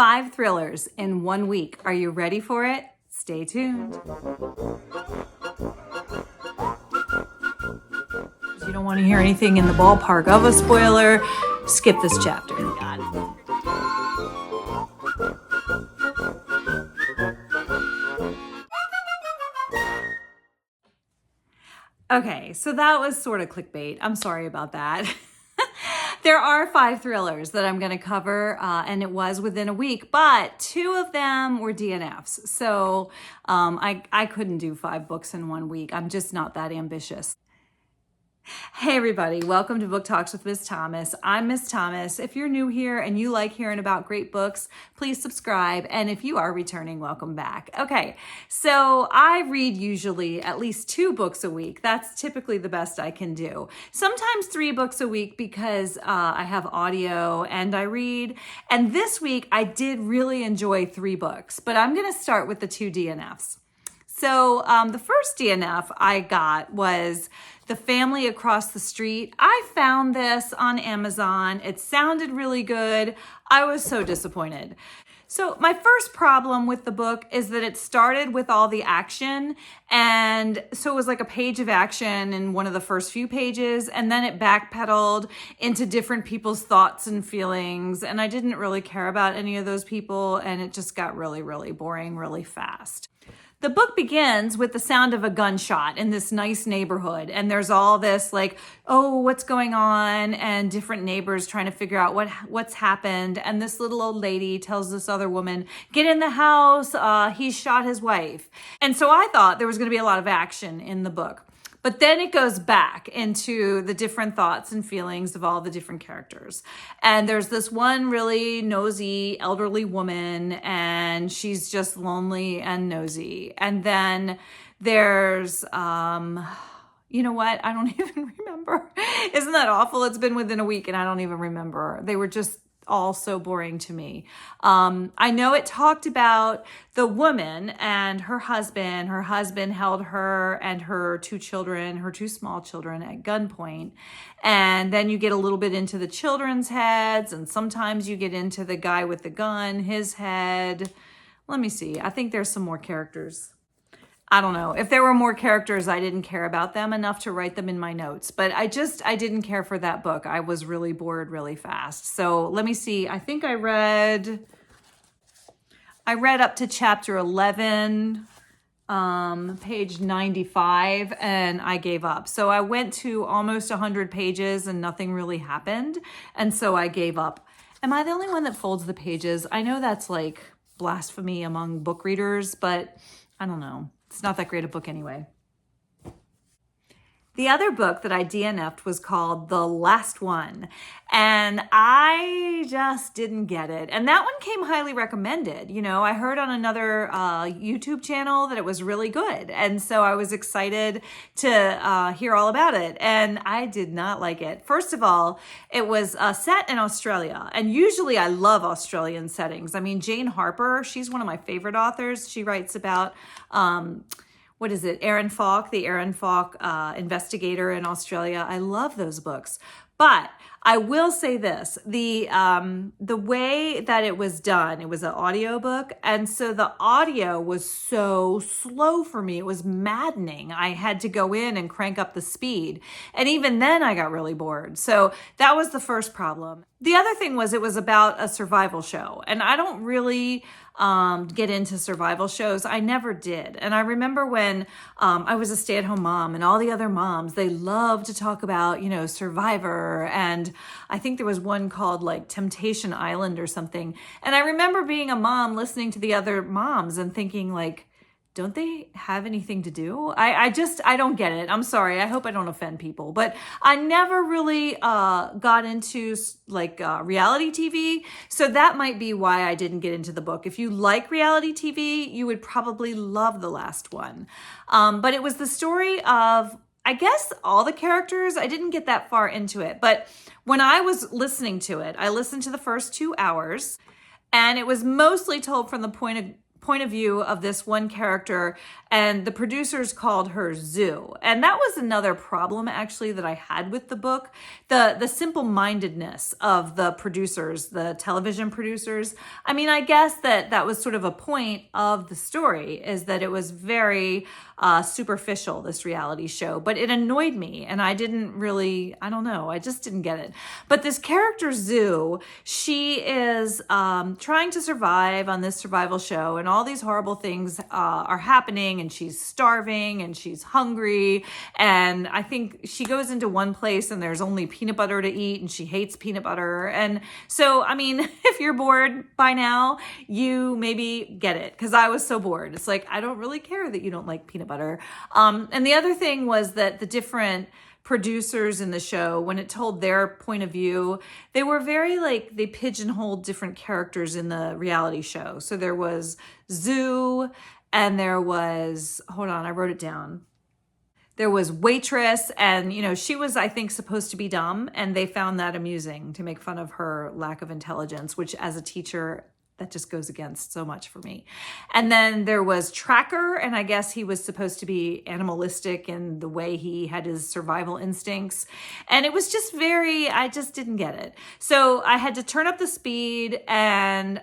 5 thrillers in 1 week. Are you ready for it? Stay tuned. If you don't want to hear anything in the ballpark of a spoiler, skip this chapter. Got it. Okay, so that was sort of clickbait. I'm sorry about that. There are 5 thrillers that I'm going to cover, and it was within a week, but 2 of them were DNFs. So I couldn't do 5 books in 1 week. I'm just not that ambitious. Hey everybody, welcome to Book Talks with Miss Thomas. I'm Miss Thomas. If you're new here and you like hearing about great books, please subscribe. And if you are returning, welcome back. Okay, so I read usually at least 2 books a week. That's typically the best I can do. Sometimes 3 books a week because I have audio and I read. And this week I did really enjoy 3 books, but I'm going to start with the 2 DNFs. So the first DNF I got was The Family Across the Street. I found this on Amazon. It sounded really good. I was so disappointed. So my first problem with the book is that it started with all the action. And so it was like a page of action in one of the first few pages. And then it backpedaled into different people's thoughts and feelings. And I didn't really care about any of those people. And it just got really, really boring really fast. The book begins with the sound of a gunshot in this nice neighborhood. And there's all this like, oh, what's going on? And different neighbors trying to figure out what's happened. And this little old lady tells this other woman, get in the house. He shot his wife. And so I thought there was going to be a lot of action in the book. But then it goes back into the different thoughts and feelings of all the different characters. And there's this one really nosy elderly woman, and she's just lonely and nosy. And then there's, you know what? I don't even remember. Isn't that awful? It's been within a week and I don't even remember. They were just all so boring to me. I know it talked about the woman and her husband. Her husband held her and her 2 children, her 2 small children, at gunpoint. And then you get a little bit into the children's heads, and sometimes you get into the guy with the gun, his head. Let me see. I think there's some more characters. I don't know. If there were more characters, I didn't care about them enough to write them in my notes. But I didn't care for that book. I was really bored really fast. So let me see. I think I read up to chapter 11, page 95, and I gave up. So I went to almost 100 pages and nothing really happened. And so I gave up. Am I the only one that folds the pages? I know that's like blasphemy among book readers, but I don't know. It's not that great a book anyway. The other book that I DNF'd was called The Last One, and I just didn't get it. And that one came highly recommended. You know, I heard on another YouTube channel that it was really good. And so I was excited to hear all about it. And I did not like it. First of all, it was set in Australia. And usually I love Australian settings. I mean, Jane Harper, she's one of my favorite authors. She writes about what is it? Aaron Falk, the Aaron Falk investigator in Australia. I love those books. But I will say this, the way that it was done, it was an audiobook. And so the audio was so slow for me. It was maddening. I had to go in and crank up the speed. And even then I got really bored. So that was the first problem. The other thing was it was about a survival show. And I don't really get into survival shows. I never did. And I remember when I was a stay-at-home mom and all the other moms, they love to talk about, you know, Survivor. And I think there was one called like Temptation Island or something. And I remember being a mom listening to the other moms and thinking like, don't they have anything to do? I don't get it. I'm sorry. I hope I don't offend people, but I never really got into like reality TV. So that might be why I didn't get into the book. If you like reality TV, you would probably love The Last One. But it was the story of, I guess, all the characters. I didn't get that far into it, but when I was listening to it, I listened to the first 2 hours, and it was mostly told from the point point of view of this one character, and the producers called her Zoo. And that was another problem actually that I had with the book. The simple-mindedness of the producers, the television producers. I mean, I guess that was sort of a point of the story, is that it was very superficial, this reality show, but it annoyed me, and I didn't really, I don't know, I just didn't get it. But this character Zoo, she is trying to survive on this survival show, and all these horrible things are happening, and she's starving and she's hungry, and I think she goes into one place and there's only peanut butter to eat, and she hates peanut butter. And so, I mean, if you're bored by now, you maybe get it, because I was so bored. It's like, I don't really care that you don't like peanut butter. And the other thing was that the different producers in the show, when it told their point of view, they were very like, they pigeonholed different characters in the reality show. So there was Zoo, and there was, hold on, I wrote it down. There was Waitress, and, you know, she was, I think, supposed to be dumb, and they found that amusing to make fun of her lack of intelligence, which as a teacher, that just goes against so much for me. And then there was Tracker, and I guess he was supposed to be animalistic in the way he had his survival instincts. And it was just very, I just didn't get it. So I had to turn up the speed, and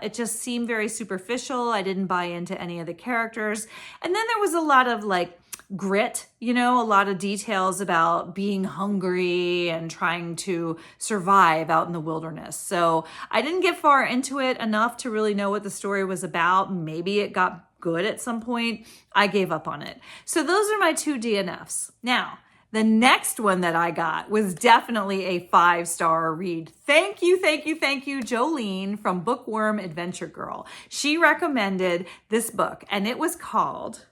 it just seemed very superficial. I didn't buy into any of the characters. And then there was a lot of like grit, you know, a lot of details about being hungry and trying to survive out in the wilderness. So I didn't get far into it enough to really know what the story was about. Maybe it got good at some point. I gave up on it. So those are my 2 DNFs. Now, the next one that I got was definitely a 5-star read. Thank you, Jolene from Bookworm Adventure Girl. She recommended this book, and it was called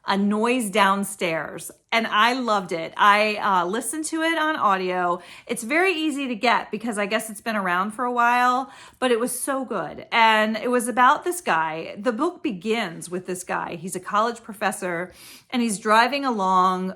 A Noise Downstairs, and I loved it. I listened to it on audio. It's very easy to get because I guess it's been around for a while, but it was so good. And it was about this guy. The book begins with this guy. He's a college professor, and he's driving along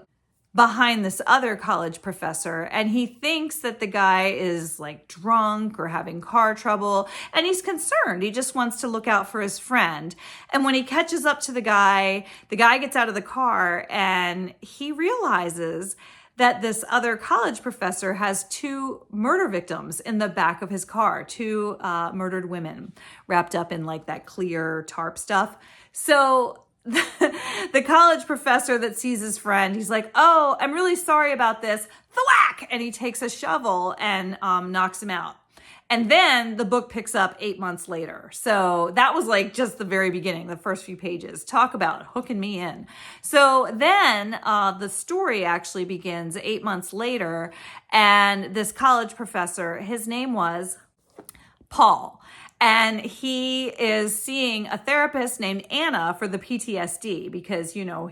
behind this other college professor, and he thinks that the guy is like drunk or having car trouble, and he's concerned. He just wants to look out for his friend. And when he catches up to the guy gets out of the car, and he realizes that this other college professor has 2 murder victims in the back of his car, 2 murdered women wrapped up in like that clear tarp stuff. So the college professor that sees his friend, he's like, "Oh, I'm really sorry about this." Thwack! And he takes a shovel and knocks him out. And then the book picks up 8 months later. So that was like just the very beginning, the first few pages. Talk about hooking me in. So then the story actually begins 8 months later. And this college professor, his name was Paul. And he is seeing a therapist named Anna for the PTSD because, you know,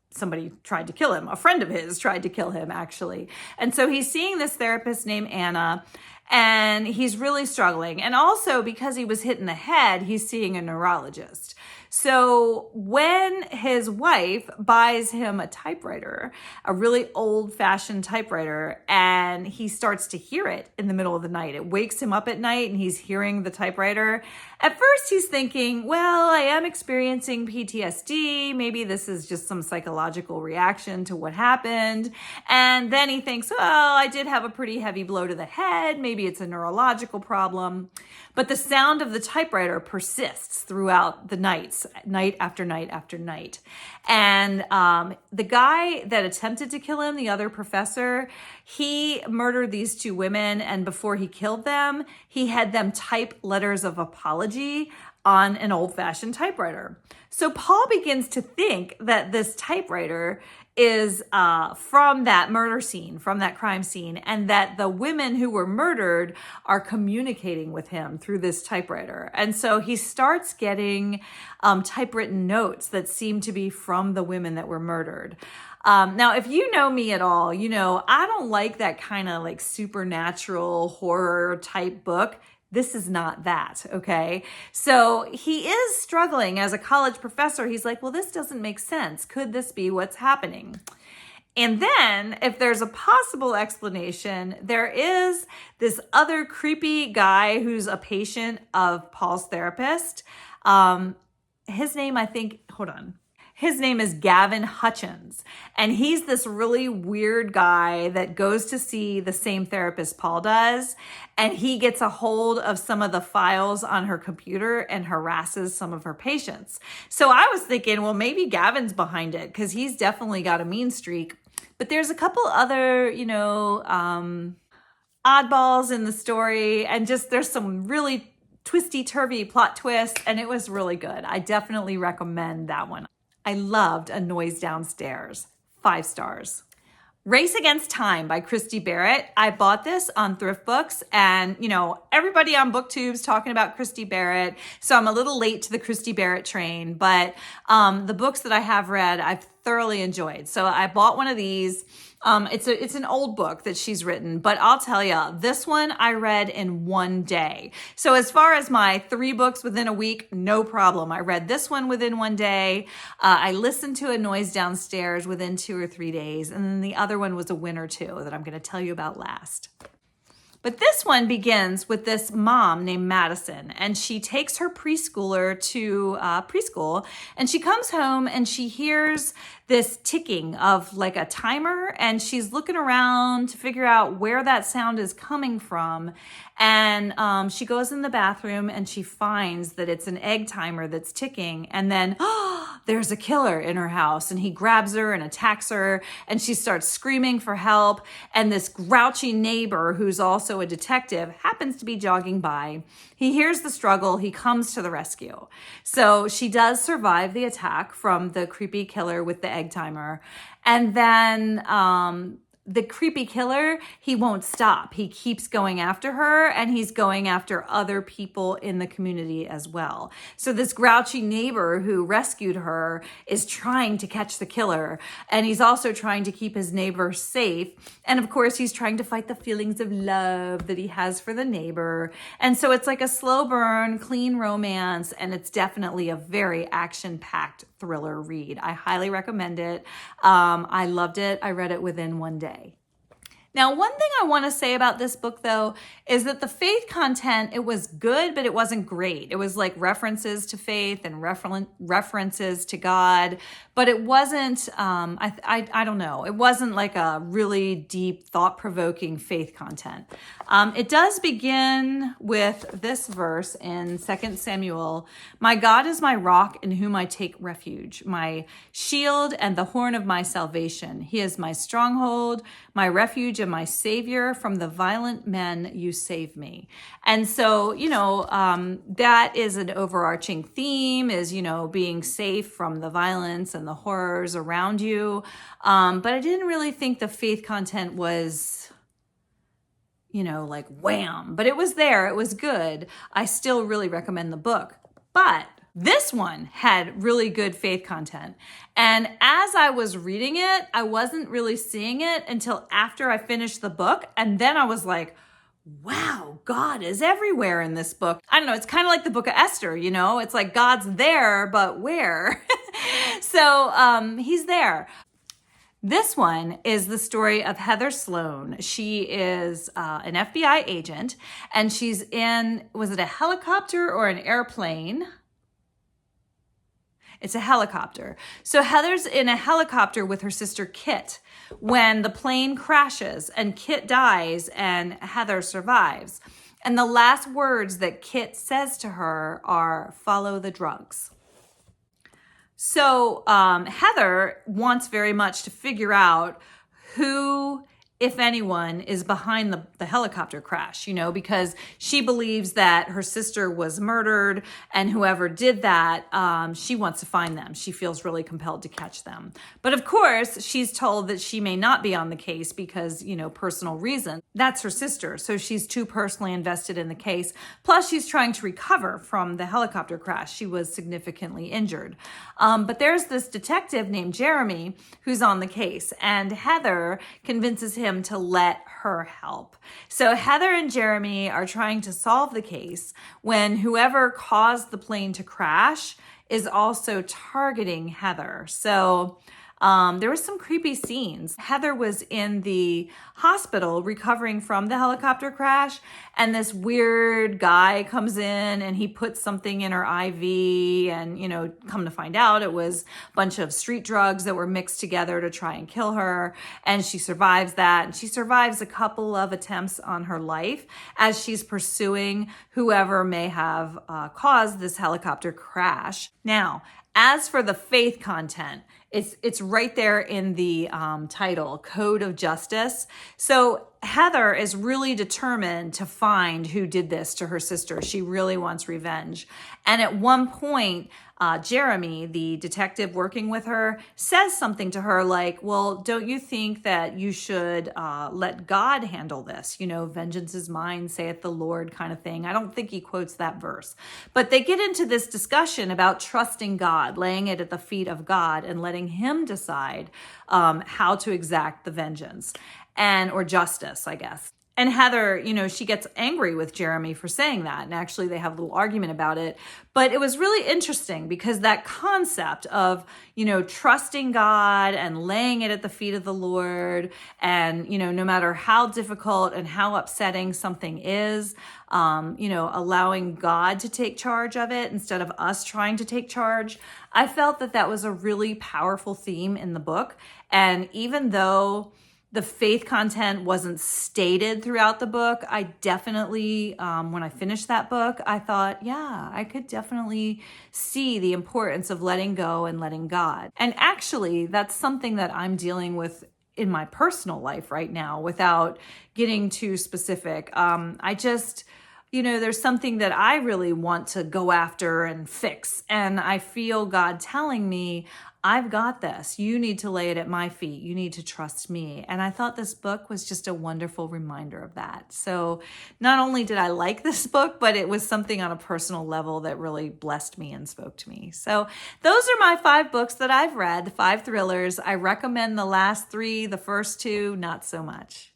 somebody tried to kill him. A friend of his tried to kill him, actually. And so he's seeing this therapist named Anna, and he's really struggling. And also because he was hit in the head, he's seeing a neurologist. So when his wife buys him a typewriter, a really old-fashioned typewriter, and he starts to hear it in the middle of the night, it wakes him up at night and he's hearing the typewriter. At first he's thinking, well, I am experiencing PTSD. Maybe this is just some psychological reaction to what happened. And then he thinks, well, I did have a pretty heavy blow to the head. Maybe it's a neurological problem. But the sound of the typewriter persists throughout the nights, night after night after night. And the guy that attempted to kill him, the other professor, he murdered these 2 women. And before he killed them, he had them type letters of apology on an old-fashioned typewriter. So Paul begins to think that this typewriter is from that murder scene, from that crime scene, and that the women who were murdered are communicating with him through this typewriter. And so he starts getting typewritten notes that seem to be from the women that were murdered. Now, if you know me at all, you know I don't like that kind of like supernatural horror type book. This is not that, okay? So he is struggling as a college professor. He's like, well, this doesn't make sense. Could this be what's happening? And then if there's a possible explanation, there is this other creepy guy who's a patient of Paul's therapist. his name, I think, hold on. His name is Gavin Hutchins, and he's this really weird guy that goes to see the same therapist Paul does, and he gets a hold of some of the files on her computer and harasses some of her patients. So I was thinking, well, maybe Gavin's behind it because he's definitely got a mean streak. But there's a couple other, oddballs in the story, and just there's some really twisty-turvy plot twist, and it was really good. I definitely recommend that one. I loved A Noise Downstairs. 5 stars. Race Against Time by Christy Barritt. I bought this on Thrift Books, and everybody on BookTube's talking about Christy Barritt, so I'm a little late to the Christy Barritt train, but the books that I have read, I've thoroughly enjoyed. So I bought one of these. It's an old book that she's written, but I'll tell you, this one I read in one day. So as far as my 3 books within a week, no problem. I read this one within one day. I listened to A Noise Downstairs within 2 or 3 days. And then the other one was a win or two that I'm going to tell you about last. But this one begins with this mom named Madison, and she takes her preschooler to preschool, and she comes home and she hears this ticking of like a timer, and she's looking around to figure out where that sound is coming from. And she goes in the bathroom and she finds that it's an egg timer that's ticking, and then there's a killer in her house, and he grabs her and attacks her, and she starts screaming for help. And this grouchy neighbor, who's also a detective, happens to be jogging by. He hears the struggle. He comes to the rescue. So she does survive the attack from the creepy killer with the egg timer. And then the creepy killer, he won't stop. He keeps going after her, and he's going after other people in the community as well. So this grouchy neighbor who rescued her is trying to catch the killer, and he's also trying to keep his neighbor safe. And of course, he's trying to fight the feelings of love that he has for the neighbor. And so it's like a slow burn, clean romance, and it's definitely a very action-packed thriller read. I highly recommend it. I loved it. I read it within one day. Now, one thing I want to say about this book, though, is that the faith content, it was good, but it wasn't great. It was like references to faith and references to God, but it wasn't, I don't know, it wasn't like a really deep, thought-provoking faith content. It does begin with this verse in 2 Samuel, "My God is my rock in whom I take refuge, my shield and the horn of my salvation. He is my stronghold, my refuge, and my savior. From the violent men you save me." And so, that is an overarching theme, is, being safe from the violence and the horrors around you. But I didn't really think the faith content was, like wham, but it was there. It was good. I still really recommend the book. But this one had really good faith content. And as I was reading it, I wasn't really seeing it until after I finished the book. And then I was like, wow, God is everywhere in this book. I don't know. It's kind of like the book of Esther, it's like God's there, but where? So he's there. This one is the story of Heather Sloan. She is an FBI agent, and she's in, was it a helicopter or an airplane? It's a helicopter. So Heather's in a helicopter with her sister Kit when the plane crashes, and Kit dies and Heather survives. And the last words that Kit says to her are, "Follow the drugs." So Heather wants very much to figure out who, if anyone, is behind the helicopter crash, because she believes that her sister was murdered, and whoever did that, she wants to find them. She feels really compelled to catch them. But of course, she's told that she may not be on the case because, personal reasons. That's her sister, so she's too personally invested in the case. Plus, she's trying to recover from the helicopter crash. She was significantly injured. But there's this detective named Jeremy who's on the case, and Heather convinces him to let her help. So Heather and Jeremy are trying to solve the case when whoever caused the plane to crash is also targeting Heather. So There were some creepy scenes. Heather was in the hospital recovering from the helicopter crash, and this weird guy comes in and he puts something in her IV, and, you know, come to find out it was a bunch of street drugs that were mixed together to try and kill her. And she survives that. And she survives a couple of attempts on her life as she's pursuing whoever may have caused this helicopter crash. Now, as for the faith content, it's right there in the title, Code of Justice. So Heather is really determined to find who did this to her sister. She really wants revenge. And at one point, Jeremy, the detective working with her, says something to her like, well, don't you think that you should let God handle this? You know, vengeance is mine, saith the Lord, kind of thing. I don't think he quotes that verse. But they get into this discussion about trusting God, laying it at the feet of God and letting him decide how to exact the vengeance or justice, I guess. And Heather, you know, she gets angry with Jeremy for saying that. And actually they have a little argument about it. But it was really interesting because that concept of, you know, trusting God and laying it at the feet of the Lord, and, you know, no matter how difficult and how upsetting something is, you know, allowing God to take charge of it instead of us trying to take charge. I felt that that was a really powerful theme in the book. And even though the faith content wasn't stated throughout the book, I definitely, when I finished that book, I thought, yeah, I could definitely see the importance of letting go and letting God. And actually, that's something that I'm dealing with in my personal life right now without getting too specific. You know, there's something that I really want to go after and fix. And I feel God telling me, I've got this. You need to lay it at my feet. You need to trust me. And I thought this book was just a wonderful reminder of that. So not only did I like this book, but it was something on a personal level that really blessed me and spoke to me. So those are my 5 books that I've read, the 5 thrillers. I recommend the last 3, the first 2, not so much.